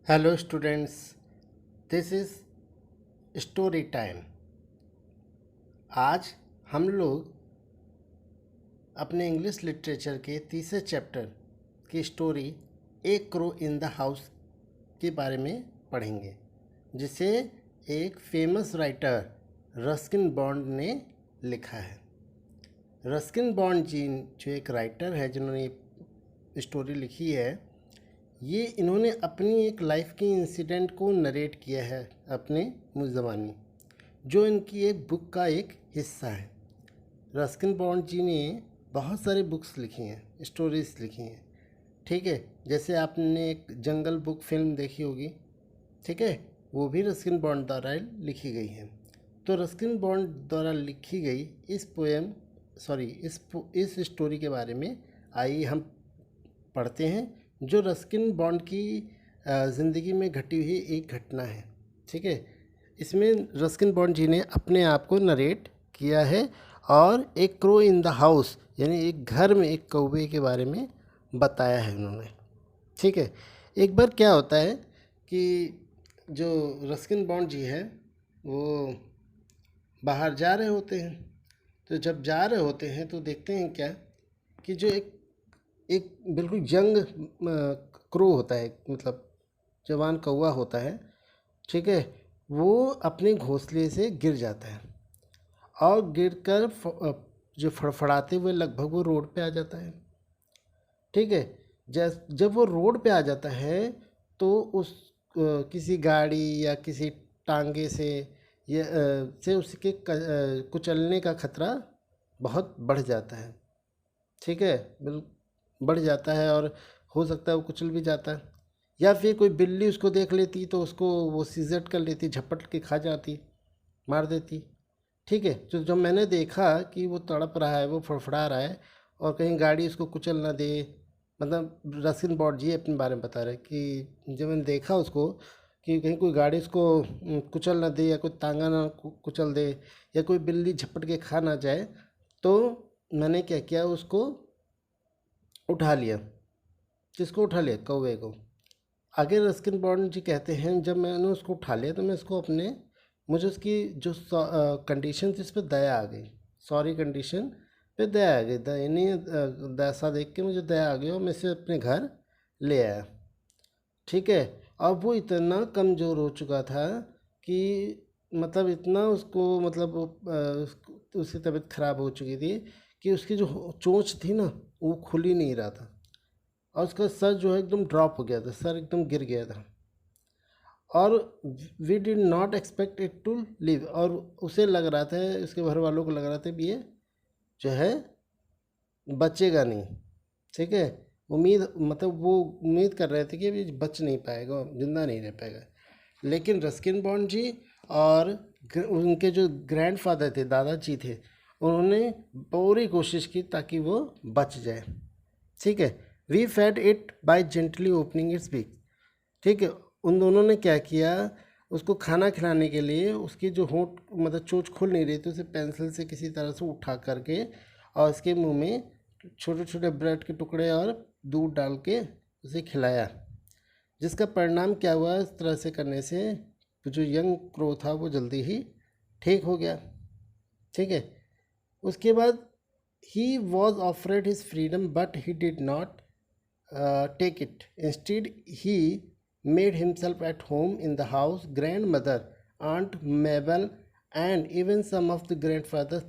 Hello students, this is story time. आज हम लोग अपने इंग्लिश लिटरेचर के तीसरे चैप्टर की स्टोरी एक क्रो इन द हाउस के बारे में पढ़ेंगे, जिसे एक फेमस राइटर रस्किन बॉन्ड ने लिखा है। रस्किन बॉन्ड जी जो एक राइटर है जिन्होंने ये स्टोरी लिखी है, ये इन्होंने अपनी एक लाइफ की इंसिडेंट को नरेट किया है अपने मुँह ज़बानी, जो इनकी एक बुक का एक हिस्सा है। रस्किन बॉन्ड जी ने बहुत सारी बुक्स लिखी हैं, स्टोरीज लिखी हैं, ठीक है। जैसे आपने एक जंगल बुक फिल्म देखी होगी, ठीक है, वो भी रस्किन बॉन्ड द्वारा लिखी गई है। तो रस्किन बॉन्ड द्वारा लिखी गई इस पोएम इस स्टोरी के बारे में आइए हम पढ़ते हैं, जो रस्किन बॉन्ड की ज़िंदगी में घटी हुई एक घटना है, ठीक है। इसमें रस्किन बॉन्ड जी ने अपने आप को नरेट किया है और एक क्रो इन द हाउस यानी एक घर में एक कौवे के बारे में बताया है उन्होंने, ठीक है। एक बार क्या होता है कि जो रस्किन बॉन्ड जी है वो बाहर जा रहे होते हैं। तो जब जा रहे होते हैं तो देखते हैं क्या कि जो एक एक बिल्कुल यंग क्रो होता है, मतलब जवान कौवा होता है, ठीक है। वो अपने घोंसले से गिर जाता है और गिरकर जो फड़फड़ाते हुए लगभग वो रोड पे आ जाता है, ठीक है। जब वो रोड पे आ जाता है तो उस किसी गाड़ी या किसी टांगे से या से उसके कुचलने का खतरा बहुत बढ़ जाता है, ठीक है। बढ़ जाता है और हो सकता है वो कुचल भी जाता है, या फिर कोई बिल्ली उसको देख लेती तो उसको वो सीजट कर लेती, झपट के खा जाती, मार देती, ठीक है। तो जब मैंने देखा कि वो तड़प रहा है, वो फड़फड़ा रहा है और कहीं गाड़ी उसको कुचल ना दे, मतलब रस्किन बॉन्ड जी अपने बारे में बता रहे कि जब मैंने देखा उसको कि कहीं कोई गाड़ी उसको कुचल ना दे या कोई तांगा ना कुचल दे या कोई बिल्ली झपट के खा ना जाए, तो मैंने क्या किया, उसको उठा लिया। किसको उठा लिया? कौवे को। आगे रस्किन बॉन्ड जी कहते हैं, जब मैंने उसको उठा लिया तो मैं उसको अपने मुझे उसकी जो कंडीशन थी उस पर दया आ गई, सॉरी कंडीशन पे दया आ गई, दयनीय दशा देख के मुझे दया आ गई और मैं इसे अपने घर ले आया, ठीक है। अब वो इतना कमज़ोर हो चुका था कि मतलब इतना उसको मतलब उसकी तबीयत ख़राब हो चुकी थी कि उसकी जो चोंच थी ना वो खुल ही नहीं रहा था और उसका सर जो है एकदम ड्रॉप हो गया था, सर एकदम गिर गया था और we did not expect it to live. और उसे लग रहा था, उसके घर वालों को लग रहा था भी ये जो है बचेगा नहीं, ठीक है। उम्मीद मतलब वो उम्मीद कर रहे थे कि अभी बच नहीं पाएगा, जिंदा नहीं रह पाएगा। लेकिन रस्किन बॉन्ड जी और उनके जो ग्रैंडफादर थे, दादाजी थे, उन्होंने पूरी कोशिश की ताकि वो बच जाए, ठीक है। We fed it by gently opening its beak, ठीक है। उन दोनों ने क्या किया, उसको खाना खिलाने के लिए उसकी जो होंठ मतलब चोंच खुल नहीं रही थी, उसे पेंसिल से किसी तरह से उठा करके और उसके मुंह में छोटे छोटे ब्रेड के टुकड़े और दूध डाल के उसे खिलाया, जिसका परिणाम क्या हुआ, इस तरह से करने से जो यंग क्रो था वो जल्दी ही ठीक हो गया, ठीक है। उसके बाद he was offered his freedom but he did not take it. Instead, he made himself at home in the house. Grandmother, Aunt Mabel, and even some of the grandfather's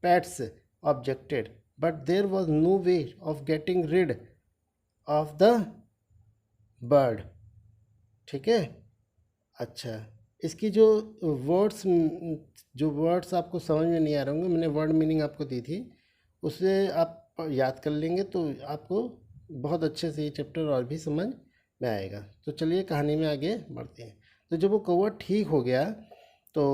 pets objected, but there was no way of getting rid of the bird. ठीक है। अच्छा, इसकी जो words आपको समझ में नहीं आ रहे होंगे, मैंने वर्ड मीनिंग आपको दी थी, उसे आप याद कर लेंगे तो आपको बहुत अच्छे से ये चैप्टर और भी समझ में आएगा। तो चलिए कहानी में आगे बढ़ते हैं। तो जब वो कौवा ठीक हो गया तो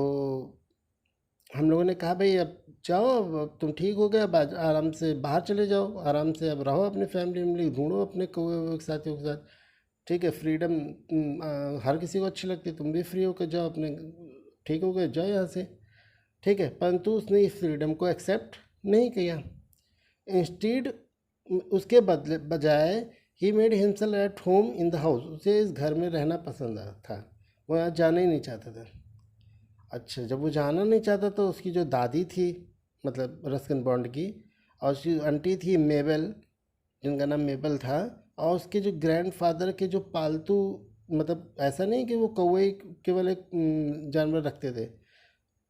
हम लोगों ने कहा भाई अब जाओ, अब तुम ठीक हो गए, अब आराम से बाहर चले जाओ, आराम से अब रहो अपने फैमिली ढूंढो अपने कौवे के साथियों के साथ, ठीक है। फ्रीडम हर किसी को अच्छी लगती है, तुम भी फ्री होकर जाओ अपने, ठीक हो गए, जाओ यहाँ से, ठीक है। परंतु उसने इस फ्रीडम को एक्सेप्ट नहीं किया। इंस्टीड उसके बदले बजाय he made himself at home in the house, उसे इस घर में रहना पसंद था, वो यहाँ जाना ही नहीं चाहता था। अच्छा, जब वो जाना नहीं चाहता तो उसकी जो दादी थी, मतलब रस्किन बॉन्ड की, और उसकी आंटी थी मेबल, जिनका नाम मेबल था, और उसके जो ग्रैंडफादर के जो पालतू, मतलब ऐसा नहीं कि वो कौवे केवल एक जानवर रखते थे,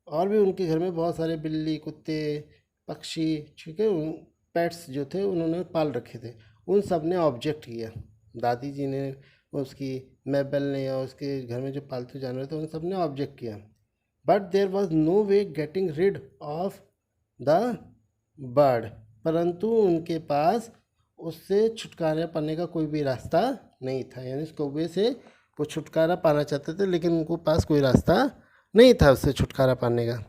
और भी उनके घर में बहुत सारे बिल्ली, कुत्ते, पक्षी, ठीक है, पेट्स जो थे उन्होंने पाल रखे थे। उन सब ने ऑब्जेक्ट किया, दादी जी ने, उसकी मेबल ने, और उसके घर में जो पालतू जानवर थे उन सब ने ऑब्जेक्ट किया। But there was no way getting rid of the bird, परंतु उनके पास उससे छुटकारा पाने का कोई भी रास्ता नहीं था। यानी इस कौवे से वो छुटकारा पाना चाहते थे, लेकिन उनको पास कोई रास्ता नहीं था उससे छुटकारा पाने का।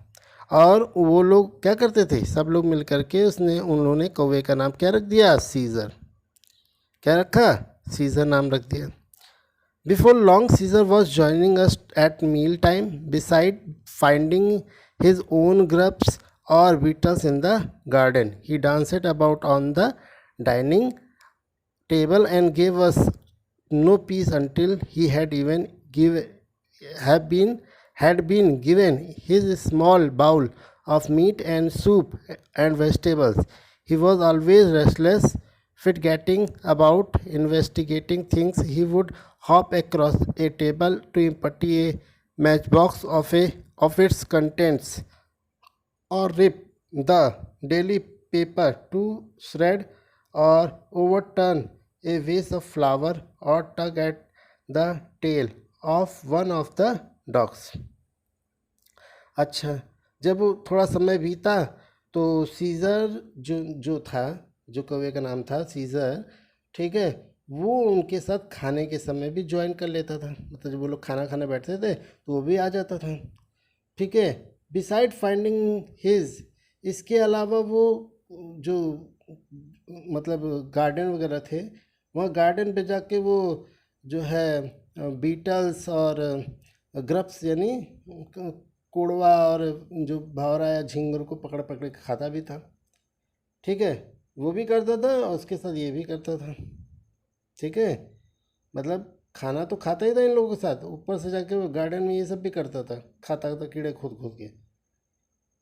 और वो लोग क्या करते थे, सब लोग मिल करके उन्होंने कौवे का नाम क्या रख दिया, सीजर। क्या रखा, सीजर नाम रख दिया। Before long, Caesar was joining us at mealtime. Beside finding his own grubs or beetles in the garden, he danced about on the dining table and gave us no peace until he had even had been given his small bowl of meat and soup and vegetables. He was always restless, getting about, investigating things. He would hop across a table to empty a matchbox of its contents, or rip the daily paper to shred, or overturn a vase of flour, or tug at the tail of one of the dogs. अच्छा, जब थोड़ा समय बीता तो scissor जो था, जो कौवे का नाम था सीज़र, ठीक है, वो उनके साथ खाने के समय भी ज्वाइन कर लेता था। मतलब जब वो लोग खाना खाने बैठते थे तो वो भी आ जाता था, ठीक है। बिसाइड फाइंडिंग हिज, इसके अलावा वो जो मतलब गार्डन वगैरह थे, वहाँ गार्डन पे जाके वो जो है बीटल्स और ग्रप्स यानी कोड़वा और जो भावरा या झींगुर को पकड़ पकड़ के खाता भी था, ठीक है। वो भी करता था और उसके साथ ये भी करता था, ठीक है। मतलब खाना तो खाता ही था इन लोगों के साथ, ऊपर से जाके वो गार्डन में ये सब भी करता था, खाता था कीड़े खोद खोद के,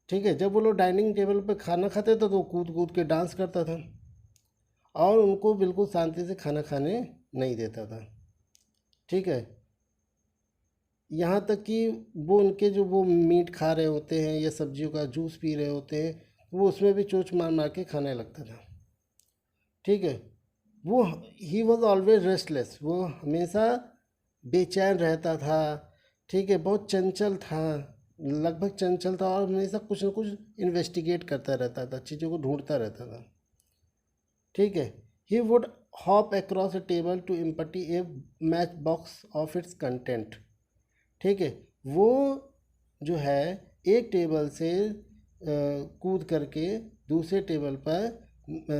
ठीक है। जब वो लोग डाइनिंग टेबल पे खाना खाते थे तो वो कूद कूद के डांस करता था, और उनको बिल्कुल शांति से खाना खाने नहीं देता था, ठीक है। यहाँ तक कि वो उनके जो वो मीट खा रहे होते हैं या सब्जियों का जूस पी रहे होते हैं, वो उसमें भी चोंच मार मार के खाने लगता था, ठीक है। वो ही वॉज ऑलवेज रेस्टलेस, वो हमेशा बेचैन रहता था, ठीक है। बहुत चंचल था, लगभग चंचल था, और हमेशा कुछ न कुछ इन्वेस्टिगेट करता रहता था, चीज़ों को ढूंढता रहता था, ठीक है। He would hop across a table to empty a match box of its content, ठीक है। वो जो है एक टेबल से कूद करके दूसरे टेबल पर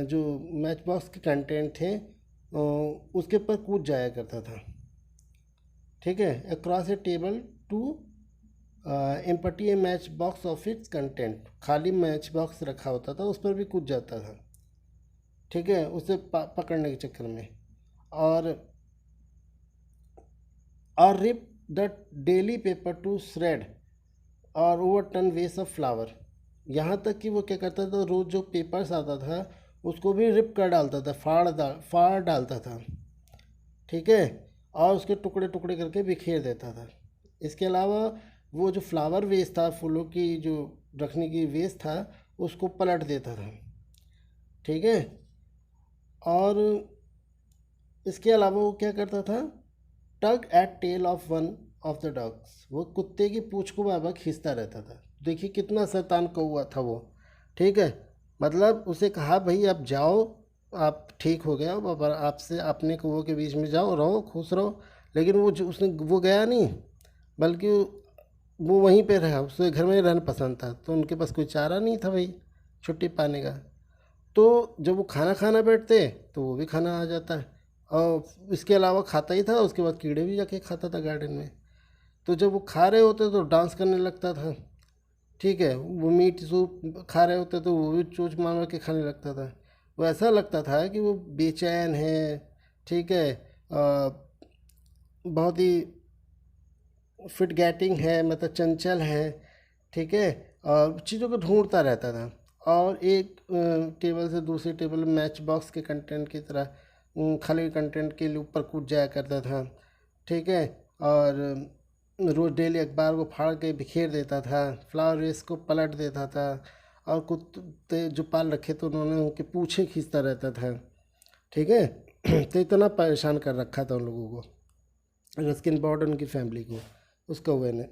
जो मैच बॉक्स के कंटेंट थे उसके पर कूद जाया करता था, ठीक है। Across a table to empty a match box of its content, खाली मैच बॉक्स रखा होता था उस पर भी कूद जाता था, ठीक है, उसे पकड़ने के चक्कर में। और rip the daily paper to shred और ओवरटर्न वेस ऑफ फ्लावर, यहाँ तक कि वो क्या करता था, रोज़ जो पेपर्स आता था उसको भी रिप कर डालता था, फाड़ डालता था, ठीक है, और उसके टुकड़े टुकड़े करके बिखेर देता था। इसके अलावा वो जो फ्लावर वेस था, फूलों की जो रखने की वेस था, उसको पलट देता था, ठीक है। और इसके अलावा वो क्या करता था, टग eight tell of one of the dogs, वो कुत्ते की पूँछ को बार बार खींचता रहता था। देखिए कितना शैतान कौवा था वो, ठीक है। मतलब उसे कहा भाई आप जाओ, आप ठीक हो गया, अब आपसे अपने कौवों के बीच में जाओ, रहो खुश रहो, लेकिन उसने वो गया नहीं, बल्कि वो वहीं पे रहा, उसे घर में रहना पसंद था, तो उनके पास कोई चारा नहीं था भाई छुट्टी पाने का। तो जब वो खाना खाना बैठते तो वो भी खाना आ जाता है, और इसके अलावा खाता ही था, उसके बाद कीड़े भी जाके खाता था गार्डन में। तो जब वो खा रहे होते तो डांस करने लगता था, ठीक है। वो मीट सूप खा रहे होते तो वो भी चोंच मार मार के खाने लगता था। वो ऐसा लगता था कि वो बेचैन है, ठीक है। बहुत ही फिट गेटिंग है, मतलब चंचल है, ठीक है, और चीज़ों को ढूंढता रहता था, और एक टेबल से दूसरी टेबल में मैच बॉक्स के कंटेंट की तरह खाली कंटेंट के लिए ऊपर कूद जाया करता था, ठीक है। और रोज़ डेली अखबार को फाड़ के बिखेर देता था, फ्लावर वेस को पलट देता था, और कुत्ते जो पाल रखे थे उन्होंने उनके पूछे खींचता रहता था, ठीक है। तो इतना परेशान कर रखा था उन लोगों को, रस्किन बॉर्ड उनकी फैमिली को, उस कौवे ने।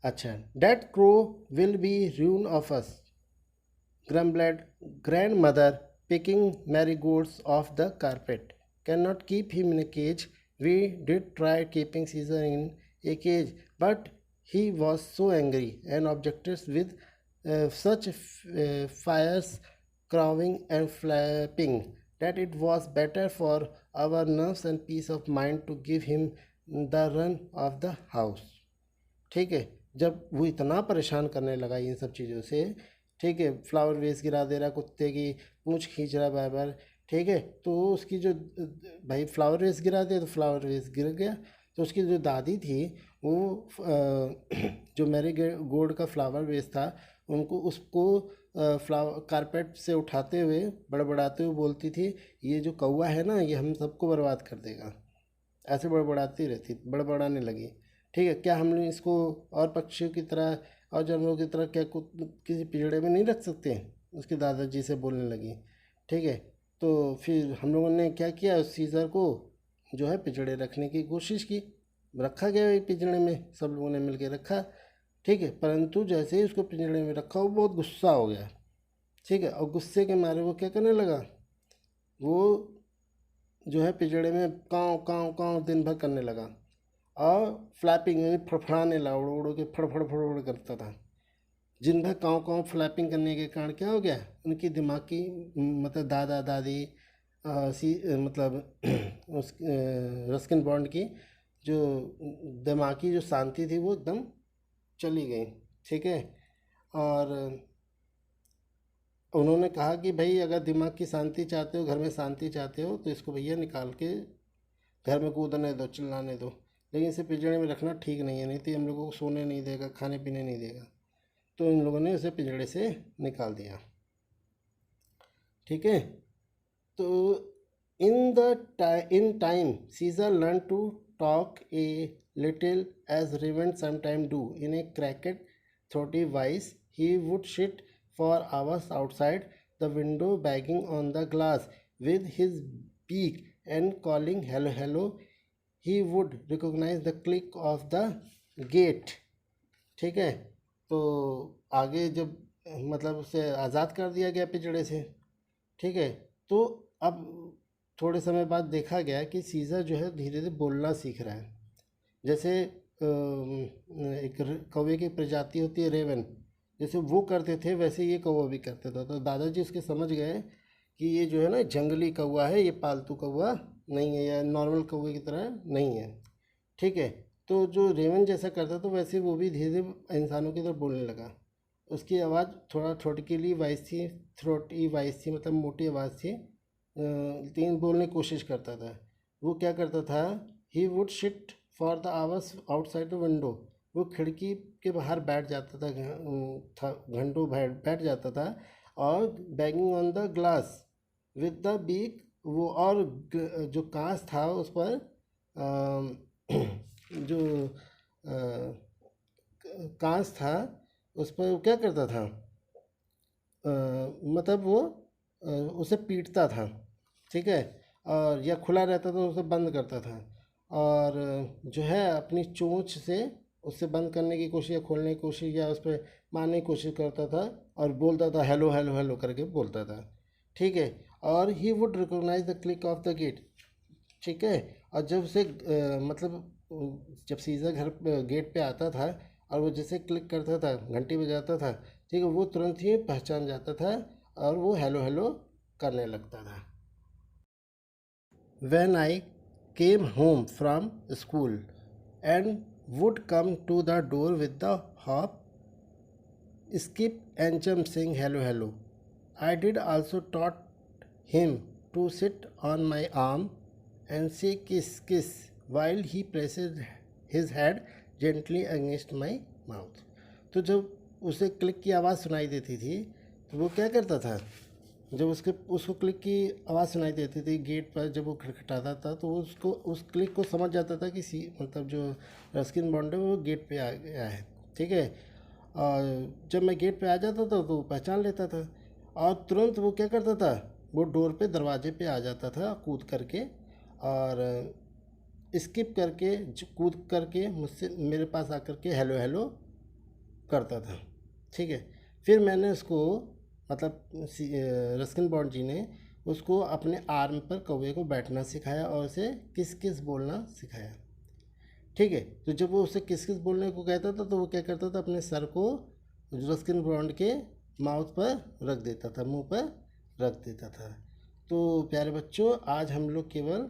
अच्छा, that crow will be ruin of us, grumbled grandmother, picking marigolds off the carpet. Cannot keep him in a cage. We did try keeping Caesar in a cage, but he was so angry and objected with such fierce crowing and flapping that it was better for our nerves and peace of mind to give him the run of the house. ठीक है। जब वो इतना परेशान करने लगा इन सब चीज़ों से, ठीक है, फ्लावर वेस गिरा दे रहा, कुत्ते की पूंछ खींच रहा बार बार, ठीक है, तो उसकी जो भाई फ्लावर वेस गिरा दिया तो फ्लावर वेस गिर गया, तो उसकी जो दादी थी वो जो मैरी गोल्ड का फ्लावर वेस था उनको उसको फ्लावर कारपेट से उठाते हुए बड़बड़ाते हुए बोलती थी, ये जो कौवा है ना ये हम सबको बर्बाद कर देगा। ऐसे बड़बड़ाती रहती, बड़बड़ाने लगी, ठीक है। क्या हम लोग इसको और पक्षियों की तरह और जानवरों की तरह क्या किसी पिंजड़े में नहीं रख सकते, उसके दादाजी से बोलने लगी, ठीक है। तो फिर हम लोगों ने क्या किया, उस सीज़र को जो है पिंजड़े रखने की कोशिश की, रखा गया एक पिंजड़े में, सब लोगों ने मिलकर रखा, ठीक है। परंतु जैसे ही उसको पिंजड़े में रखा वो बहुत गुस्सा हो गया, ठीक है, और गुस्से के मारे वो क्या करने लगा, वो जो है पिंजड़े में काँव काँव काँव दिन भर करने लगा, और फ्लैपिंग यानी फड़फड़ाने लगा, उड़ उड़ के फड़फड़ फड़फड़ करता था। जिन भर काँव काँव फ्लैपिंग करने के कारण क्या हो गया, उनकी दिमाग की मतलब दादा दादी मतलब उस रस्किन बॉन्ड की जो दिमागी जो शांति थी वो एकदम चली गई, ठीक है। और उन्होंने कहा कि भाई अगर दिमाग की शांति चाहते हो, घर में शांति चाहते हो, तो इसको भैया निकाल के घर में कूदने दो, चिल्लाने दो, लेकिन इसे पिंजड़े में रखना ठीक नहीं है, नहीं तो हम लोगों को सोने नहीं देगा, खाने पीने नहीं देगा। तो इन लोगों ने उसे पिंजड़े से निकाल दिया, ठीक है। तो in time Caesar learn to talk a little as raven sometime do in a cracked throaty voice. He would sit for hours outside the window banging on the glass with his beak and calling hello hello. He would recognize the click of the gate, ठीक है। तो आगे जब मतलब उसे आज़ाद कर दिया गया पिंजड़े से, ठीक है, तो अब थोड़े समय बाद देखा गया कि सीज़र जो है धीरे धीरे बोलना सीख रहा है। जैसे एक कौवे की प्रजाति होती है रेवन, जैसे वो करते थे वैसे ये कौवा भी करता था। तो दादाजी उसके समझ गए कि ये जो है ना जंगली कौवा है, ये पालतू कौवा नहीं है या नॉर्मल कौवे की तरह नहीं है, ठीक है। तो जो रेवन जैसा करता था वैसे वो भी धीरे धीरे इंसानों की तरह बोलने लगा। उसकी आवाज़ थोड़ा थ्रोटकीली वॉइस थी, थ्रोटी वॉइस थी, मतलब मोटी आवाज़ थी, लेकिन बोलने की कोशिश करता था। वो क्या करता था, ही would shit for the hours outside the window, वो खिड़की के बाहर बैठ जाता था, घंटों बैठ जाता था, और banging on the glass with the beak, वो और जो कांच था उस पर जो कांच था उस पर क्या करता था, मतलब वो उसे पीटता था, ठीक है, और या खुला रहता था तो उसे बंद करता था, और जो है अपनी चोंच से उससे बंद करने की कोशिश या खोलने की कोशिश या उस पर मारने की कोशिश करता था, और बोलता था हेलो हेलो हेलो करके बोलता था, ठीक है। और he would recognise the click of the gate, ठीक है। और जब उसे जब सीज़र घर गेट पे आता था और वो जैसे क्लिक करता था, घंटी बजाता था, ठीक है, वो तुरंत ही पहचान जाता था और वो हेलो हेलो करने लगता था। When I came home from school and would come to the door with the hop, skip and jump saying hello hello. I did also taught him to sit on my arm and say kiss kiss while he presses his head gently against my mouth। तो जब उसे click की आवाज़ सुनाई देती थी तो वो क्या करता था, जब उसको क्लिक की आवाज़ सुनाई देती थी गेट पर, जब वो खटखटाता था तो उसको उस क्लिक को समझ जाता था कि मतलब जो रस्किन बॉन्ड है वो गेट पे आ गया है, ठीक है। और जब मैं गेट पे आ जाता था तो वो पहचान लेता था और तुरंत वो क्या करता था, वो डोर पे दरवाजे पे आ जाता था कूद करके और स्किप करके कूद करके मुझसे मेरे पास आकर के हेलो हेलो करता था, ठीक है। फिर मैंने उसको मतलब रस्किन बॉन्ड जी ने उसको अपने आर्म पर कौवे को बैठना सिखाया और उसे किस किस बोलना सिखाया, ठीक है। तो जब वो उसे किस किस बोलने को कहता था तो वो क्या करता था, अपने सर को रस्किन बॉन्ड के माउथ पर रख देता था, मुंह पर रख देता था। तो प्यारे बच्चों, आज हम लोग केवल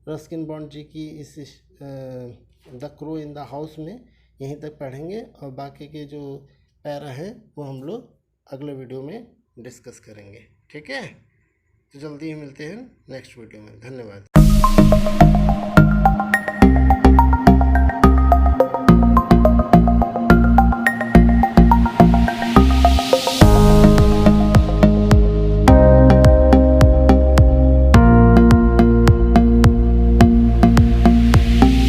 रस्किन बॉन्ड जी की इस the crow in the house में यहीं तक पढ़ेंगे और बाकी के जो पैरा है वो हम लोग अगले वीडियो में डिस्कस करेंगे, ठीक है। तो जल्दी ही मिलते हैं नेक्स्ट वीडियो में। धन्यवाद।